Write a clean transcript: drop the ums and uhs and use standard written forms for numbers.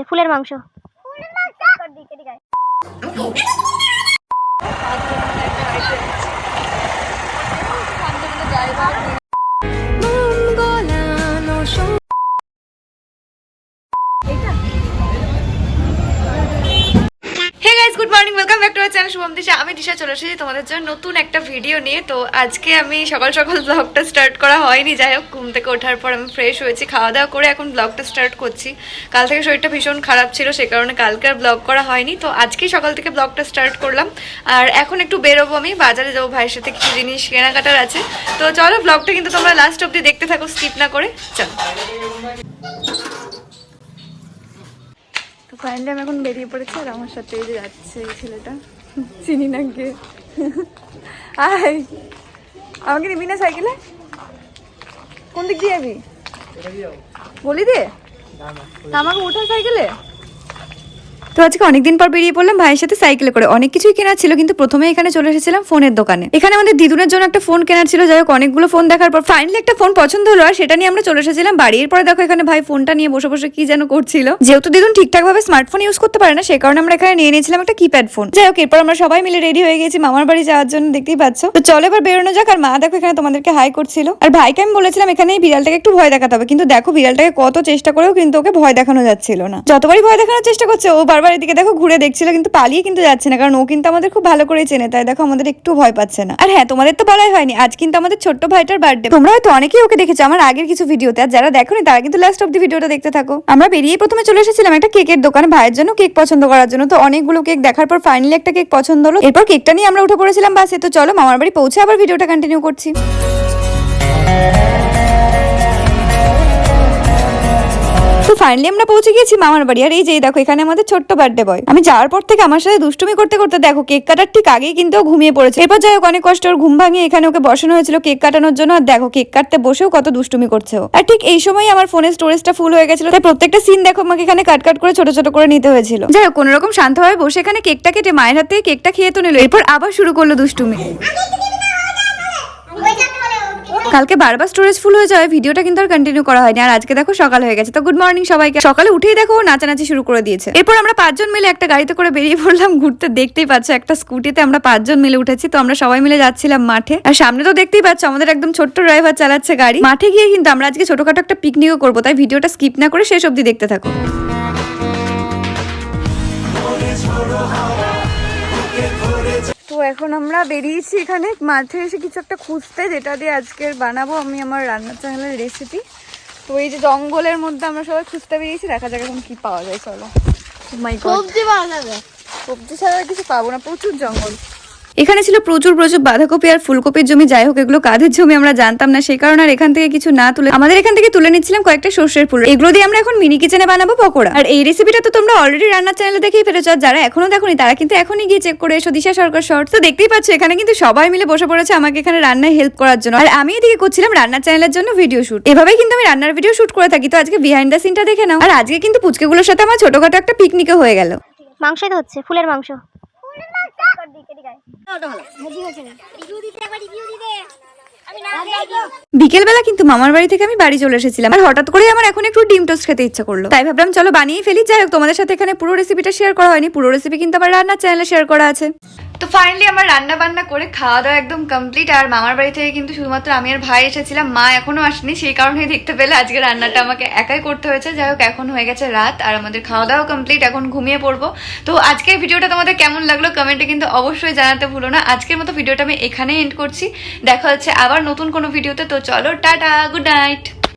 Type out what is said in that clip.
ফুলের মাংস। Good morning, welcome back to our channel Shubham Disha. আমি দিশা চলে এসেছি তোমাদের জন্য নতুন একটা ভিডিও নিয়ে। তো আজকে আমি সকাল সকাল ব্লগটা স্টার্ট করা হয়নি, যাই হোক ঘুম থেকে ওঠার পর আমি ফ্রেশ হয়েছি, খাওয়া দাওয়া করে এখন ব্লগটা স্টার্ট করছি। কাল থেকে শরীরটা ভীষণ খারাপ ছিল, সে কারণে কালকে আর ব্লগ করা হয়নি। তো আজকেই সকাল থেকে ব্লগটা স্টার্ট করলাম। আর এখন একটু বেরোবো, আমি বাজারে যাবো, ভাইয়ের সাথে কিছু জিনিস কেনাকাটার আছে। তো চলো ব্লগটা কিন্তু তোমরা লাস্ট অব্দি দেখতে থাকো, স্কিপ না করে। চলো, তো ফাইনালি আমি এখন বেরিয়ে পড়েছি। আর আমার সাথে এই যে যাচ্ছে এই ছেলেটা, চিনি না কে। আয়, আমাকে নিবি না সাইকেলে? কোন দিক দিয়ে যাবি? বলি দিয়ে আমাকে ওঠা সাইকেলে। তো আজকে অনেকদিন পর বেরিয়ে পড়লাম ভাইয়ের সাথে সাইকেলে করে। অনেক কিছুই কেনার ছিল, কিন্তু প্রথমে এখানে চলে এসেছিলাম ফোনের দোকানে। এখানে আমাদের দিদুনের জন্য একটা ফোন কেনার ছিল। যাই হোক অনেকগুলো ফোন দেখার পর ফাইনালি একটা ফোন পছন্দ হলো, আর সেটা নিয়ে আমরা চলে এসেছিলাম বাড়ি। এরপরে দেখো এখানে ভাই ফোনটা নিয়ে বসে বসে কি যেন করছিল। যেহেতু দিদুন ঠিকঠাক ভাবে স্মার্টফোন ইউজ করতে পারে না, সেই কারণে আমরা এখানে নিয়ে নিয়েছিলাম একটা কিপ্যাড ফোন। যাই হোক এরপর আমরা সবাই মিলে রেডি হয়ে গেছি মামার বাড়ি যাওয়ার জন্য, দেখতেই পাচ্ছ। তো চলো এবার বেরোনো যাক। আর মা দেখো এখানে তোমাদেরকে হাই করছিল। আর ভাইকে আমি বলেছিলাম এখানে এই বিড়ালটাকে একটু ভয় দেখাতে হবে, কিন্তু দেখো বিড়ালটাকে কত চেষ্টা করেও কিন্তু ওকে ভয় দেখানো যাচ্ছিল না। যতবারই ভয় দেখানোর চেষ্টা করছে ও বারবার এদিকে দেখো ঘুরে দেখছিল, কিন্তু পালিয়ে কিন্তু যাচ্ছে না, কারণ ও কিন্তু আমাদের খুব ভালো করে চেনে। তাই দেখো আমাদের একটু ভয় পাচ্ছে না। আর হ্যাঁ, তোমাদের তো বলাই হয়নি, আজ কিন্তু আমাদের ছোট্ট ভাইটার বার্থডে। তোমরা হয়তো অনেকেই ওকে দেখেছো আমার আগের কিছু ভিডিওতে, আর যারা দেখোনি তারা কিন্তু লাস্ট অব দি ভিডিওটা দেখতে থাকো। আমরা বেরিয়ে প্রথমে চলে এসেছিলাম একটা কেকের দোকানে ভাইয়ের জন্য কেক পছন্দ করার জন্য। তো অনেকগুলো কেক দেখার পর ফাইনালি একটা কেক পছন্দ হলো। এরপর কেকটা নিয়ে আমরা উঠে পড়েছিলাম বাসে। তো চলো মামার বাড়ি পৌঁছে আবার ভিডিওটা কন্টিনিউ করছি। তো ফাইনালি আমরা পৌঁছে গেছি মামার বাড়ি। আর এই যে দেখো এখানে আমাদের ছোট্ট বার্থডে বয়। আমি যাওয়ার পর থেকে আমার সাথে দুষ্টুমি করতে করতে দেখো কেক কাটার ঠিক আগেই কিন্তু ও ঘুমিয়ে পড়েছে। এরপর যাই হোক অনেক কষ্ট ওর ঘুম ভাঙিয়ে এখানে ওকে বসানো হয়েছিল কেক কাটানোর জন্য। আর দেখো কেক কাটতে বসেও কত দুষ্টুমি করছে ও। আর ঠিক এই সময় আমার ফোনের স্টোরেজটা ফুল হয়ে গেছিল, তাই প্রত্যেকটা সিন দেখো আমাকে এখানে কাট কাট করে ছোট ছোট করে নিতে হয়েছিল। যাই হোক কোনো রকম শান্তভাবে বসে এখানে কেকটা কেটে মায়ের হাতে কেকটা খেয়ে তো নিল। এরপর আবার শুরু করলো দুষ্টুমি। কালকে বারবার স্টোরেজ ফুল হয়ে যাওয়ায় ভিডিওটা কিন্তু আর কন্টিনিউ করা হয়নি। আর আজকে দেখো সকাল হয়ে গেছে। তো গুড মর্নিং সবাইকে। সকালে উঠেই দেখো নাচানাচি শুরু করে দিয়েছে। এরপর আমরা 5 জন মিলে একটা গাড়িতে করে বেরিয়ে পড়লাম ঘুরতে। দেখতেই পাচ্ছ একটা স্কুটিতে আমরা 5 জন মিলে উঠেছি। তো আমরা সবাই মিলে যাচ্ছিলাম মাঠে। আর সামনে তো দেখতেই পাচ্ছ আমাদের একদম ছোট্ট ড্রাইভার চালাচ্ছে গাড়ি। মাঠে গিয়ে কিন্তু আমরা আজকে ছোটখাটো একটা পিকনিকও করবো, তাই ভিডিওটা স্কিপ না করে শেষ অবধি দেখতে থাকো। তো এখন আমরা বেরিয়েছি এখানে মাঠে এসে কিছু একটা খুঁজতে, যেটা দিয়ে আজকের বানাবো আমি আমার রান্নার চ্যানেলের রেসিপি। তো এই যে জঙ্গলের মধ্যে আমরা সবাই খুঁজতে বেরিয়েছি, দেখা যাক এখন কি পাওয়া যায়। চলো। সবজি পাওয়া যাবে, সবজি ছাড়া কিছু পাবো না, প্রচুর জঙ্গল। এখানে ছিল প্রচুর প্রচুর বাঁধাকপি আর ফুলকপির জমি। যাই হোক এগুলো কাদের জমি আমরা জানতাম না, সেই কারণে আর এখান থেকে কিছু না তুলে আমাদের এখান থেকে তুলে নিচ্ছিলাম কয়েকটা সর্ষের ফুল। এগুলো দিয়ে আমরা এখন মিনি কিচেনে বানাবো পকোড়া। আর এই রেসিপিটা তো তোমরা অলরেডি রান্নার চ্যানেলে দেখেই ফেলেছো, আর যারা এখনো দেখোনি তারা কিন্তু এখনই গিয়ে চেক করে এসো দিশা সরকার শর্টস। তো দেখতেই পাচ্ছ এখানে কিন্তু সবাই মিলে বসে পড়েছে আমাকে এখানে রান্নায় হেল্প করার জন্য। আর আমি এদিকে করছিলাম রান্নার চ্যানেলের জন্য ভিডিও শুট। এভাবেই কিন্তু আমি রান্নার ভিডিও শুট করে থাকি। তো আজকে বিহাইন্ড দ্য সিনটা দেখে নাও। আর আজকে কিন্তু পুচকেগুলোর সাথে আমার ছোটখাটো একটা পিকনিকও হয়ে গেল। মাংসই তো হচ্ছে, ফুলের মাংস। বিকেলবেলা কিন্তু মামার বাড়ি থেকে আমি বাড়ি চলে এসেছিলাম। আর হঠাৎ করে আমার এখন একটু ডিম টোস্ট খেতে ইচ্ছা করলো, তাই ভাবলাম চলো বানিয়ে ফেলি। যাই হোক তোমাদের সাথে এখানে পুরো রেসিপিটা শেয়ার করা হয়নি, পুরো রেসিপি কিন্তু আমার রান্নার চ্যানেলে শেয়ার করা আছে। তো ফাইনালি আমার রান্না বান্না করে খাওয়া দাওয়া একদম কমপ্লিট। আর মামার বাড়ি থেকে কিন্তু শুধুমাত্র আমি আর ভাই এসেছিলাম, মা এখনো আসেনি, সেই কারণেই দেখতে পেলে আজকে রান্নাটা আমাকে একাই করতে হয়েছে। যাই হোক এখন হয়ে গেছে রাত আর আমাদের খাওয়া দাওয়া কমপ্লিট, এখন ঘুমিয়ে পড়বো। তো আজকের ভিডিওটা তোমাদের কেমন লাগলো কমেন্টে কিন্তু অবশ্যই জানাতে ভুলো না। আজকের মতো ভিডিওটা আমি এখানেই এন্ড করছি, দেখা হচ্ছে আবার নতুন কোনো ভিডিওতে। তো চলো টাটা, গুড নাইট।